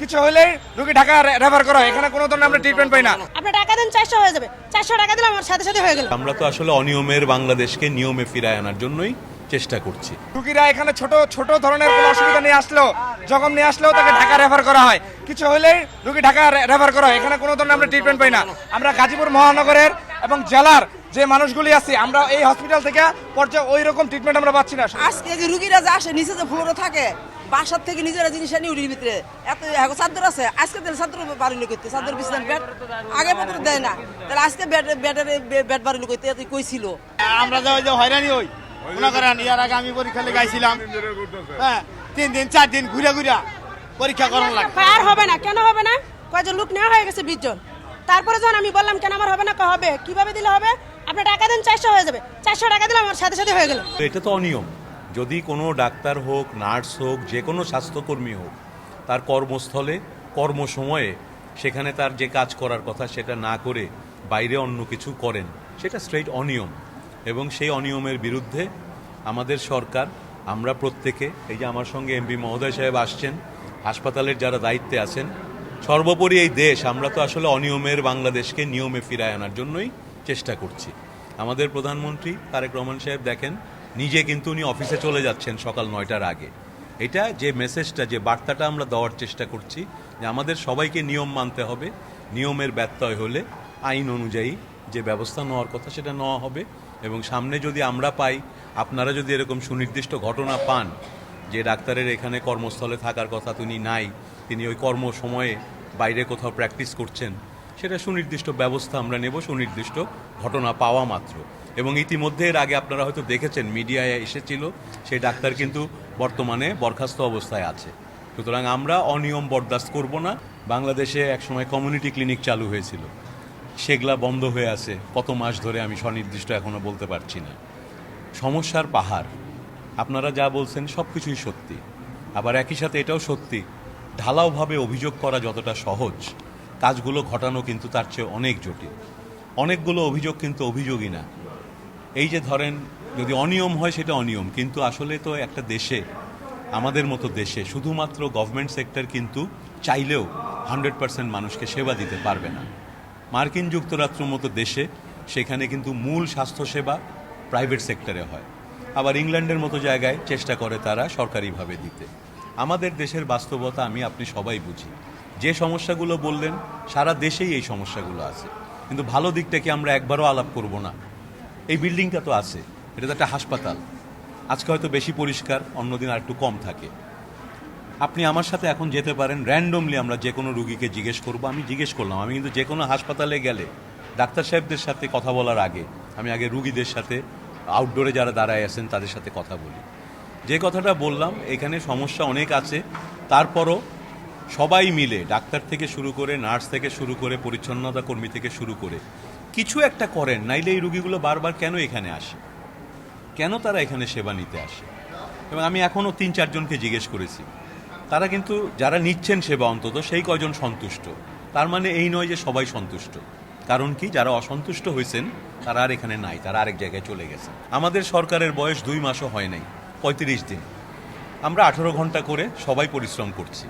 কিছু হলেই রোগী ঢাকা রেফার করা হয়। এখানে কোনো ধরনের আমরা ট্রিটমেন্ট পাই না। আপনি টাকা দেন 400 হয়ে যাবে, 400 টাকা দিলে আমার সাথে সাথে হয়ে গেল। আমরা তো আসলে অনিয়মের বাংলাদেশকে নিয়মে ফিরায় আনার জন্যই চেষ্টা করছি। রোগীরা এখানে ছোট ছোট ধরনের কোনো অসুবিধা নিয়ে আসলেও, জখম নিয়ে আসলেও তাকে ঢাকা রেফার করা হয়। কিছু হলেই রোগী ঢাকা রেফার করা হয়। এখানে কোনো ধরনের আমরা ট্রিটমেন্ট পাই না। আমরা গাজীপুর মহানগরের এবং জেলার যে মানুষগুলি আছি, আমরা এই হসপিটাল থেকে পর্যায়ে ওই রকম ট্রিটমেন্ট আমরা পাচ্ছি না। আজকে যে রুগীরা যে আসে নিচে যে ফ্লোরে থাকে, বাসার থেকে নিজেরা জিনিস আনি উড়ির ভিতরে এত চাদর আছে। আজকে তাহলে চাদর বাড়িলো করতে, চাদর বিছান বেড আগে পত্র দেয় না, তাহলে আজকে বেড বাড়িলো করতে এত কইছিল। আমরা যে হয়রানি হই মনে করেন, ইয়ার আগে আমি পরীক্ষা লেগাইছিলাম, হ্যাঁ 3 দিন 4 দিন ঘুরে পরীক্ষা করার লাগে। আর হবে না, কেন হবে না? কয়জন লোক নেওয়া হয়ে গেছে 20 জন। তারপরে যখন আমি বললাম কেন আমার হবে না, হবে কিভাবে দিলে হবে? আপনি টাকা দেন 400 হয়ে যাবে, 400 টাকা দিলে আমার সাথে সাথে হয়ে গেল। এটা তো অনিয়ম। যদি কোনো ডাক্তার হোক, নার্স হোক, যে কোনো স্বাস্থ্যকর্মী হোক, তার কর্মস্থলে কর্মসময়ে সেখানে তার যে কাজ করার কথা সেটা না করে বাইরে অন্য কিছু করেন, সেটা স্ট্রেইট অনিয়ম। এবং সেই অনিয়মের বিরুদ্ধে আমাদের সরকার, আমরা প্রত্যেকে, এই যে আমার সঙ্গে এমপি মহোদয় সাহেব আসছেন, হাসপাতালের যারা দায়িত্বে আছেন, সর্বোপরি এই দেশ, আমরা তো আসলে অনিয়মের বাংলাদেশকে নিয়মে ফিরায় আনার জন্যই চেষ্টা করছি। আমাদের প্রধানমন্ত্রী তারেক রহমান সাহেব দেখেন নিজে কিন্তু উনি অফিসে চলে যাচ্ছেন সকাল 9টার আগে। এটা যে মেসেজটা, যে বার্তাটা আমরা দেওয়ার চেষ্টা করছি যে আমাদের সবাইকে নিয়ম মানতে হবে, নিয়মের ব্যত্যয় হলে আইন অনুযায়ী যে ব্যবস্থা নেওয়ার কথা সেটা নেওয়া হবে। এবং সামনে যদি আমরা পাই, আপনারা যদি এরকম সুনির্দিষ্ট ঘটনা পান যে ডাক্তারের এখানে কর্মস্থলে থাকার কথা তিনি নাই, তিনি ওই কর্ম সময়ে বাইরে কোথাও প্র্যাকটিস করছেন, সেটা সুনির্দিষ্ট ব্যবস্থা আমরা নেব সুনির্দিষ্ট ঘটনা পাওয়া মাত্র। এবং ইতিমধ্যে এর আগে আপনারা হয়তো দেখেছেন, মিডিয়ায় এসেছিল, সেই ডাক্তার কিন্তু বর্তমানে বরখাস্ত অবস্থায় আছে। সুতরাং আমরা অনিয়ম বরদাস্ত করব না। বাংলাদেশে একসময় কমিউনিটি ক্লিনিক চালু হয়েছিল, সেগুলা বন্ধ হয়ে আছে কত মাস ধরে, আমি সনির্দিষ্ট এখনো বলতে পারছি না। সমস্যার পাহাড়, আপনারা যা বলছেন সব কিছুই সত্যি, আবার একই সাথে এটাও সত্যি ঢালাওভাবে অভিযোগ করা যতটা সহজ, কাজগুলো ঘটানো কিন্তু তার চেয়ে অনেক জটিল। অনেকগুলো অভিযোগ কিন্তু অভিযোগই না। এই যে ধরেন, যদি অনিয়ম হয় সেটা অনিয়ম, কিন্তু আসলে তো একটা দেশে, আমাদের মতো দেশে, শুধুমাত্র গভর্নমেন্ট সেক্টর কিন্তু চাইলেও 100% মানুষকে সেবা দিতে পারবে না। মার্কিন যুক্তরাষ্ট্রের মতো দেশে সেখানে কিন্তু মূল স্বাস্থ্যসেবা প্রাইভেট সেক্টরে হয়, আবার ইংল্যান্ডের মতো জায়গায় চেষ্টা করে তারা সরকারিভাবে দিতে। আমাদের দেশের বাস্তবতা আমি আপনি সবাই বুঝি। যে সমস্যাগুলো বললেন, সারা দেশেই এই সমস্যাগুলো আছে, কিন্তু ভালো দিকটা কি আমরা একবারও আলাপ করব না? এই বিল্ডিংটা তো আছে, এটা তো একটা হাসপাতাল। আজকে হয়তো বেশি পরিষ্কার, অন্যদিন আর একটু কম থাকে। আপনি আমার সাথে এখন যেতে পারেন, র্যান্ডমলি আমরা যে কোনো রুগীকে জিজ্ঞেস করবো। আমি জিজ্ঞেস করলাম, আমি কিন্তু যে কোনো হাসপাতালে গেলে ডাক্তার সাহেবদের সাথে কথা বলার আগে আমি আগে রুগীদের সাথে, আউটডোরে যারা দাঁড়ায় আছেন তাদের সাথে কথা বলি। যে কথাটা বললাম, এখানে সমস্যা অনেক আছে, তারপরও সবাই মিলে, ডাক্তার থেকে শুরু করে, নার্স থেকে শুরু করে, পরিচ্ছন্নতা কর্মী থেকে শুরু করে কিছু একটা করেন, নাইলে এই রুগীগুলো বারবার কেন এখানে আসে, কেন তারা এখানে সেবা নিতে আসে? এবং আমি এখনও 3-4 জনকে জিজ্ঞেস করেছি, তারা কিন্তু যারা নিচ্ছেন সেবা অন্তত সেই কয়জন সন্তুষ্ট। তার মানে এই নয় যে সবাই সন্তুষ্ট, কারণ কি, যারা অসন্তুষ্ট হয়েছেন তারা আর এখানে নাই, তারা আরেক জায়গায় চলে গেছে। আমাদের সরকারের বয়স 2 মাসও হয় নাই, 35 দিন। আমরা 18 ঘন্টা করে সবাই পরিশ্রম করছি।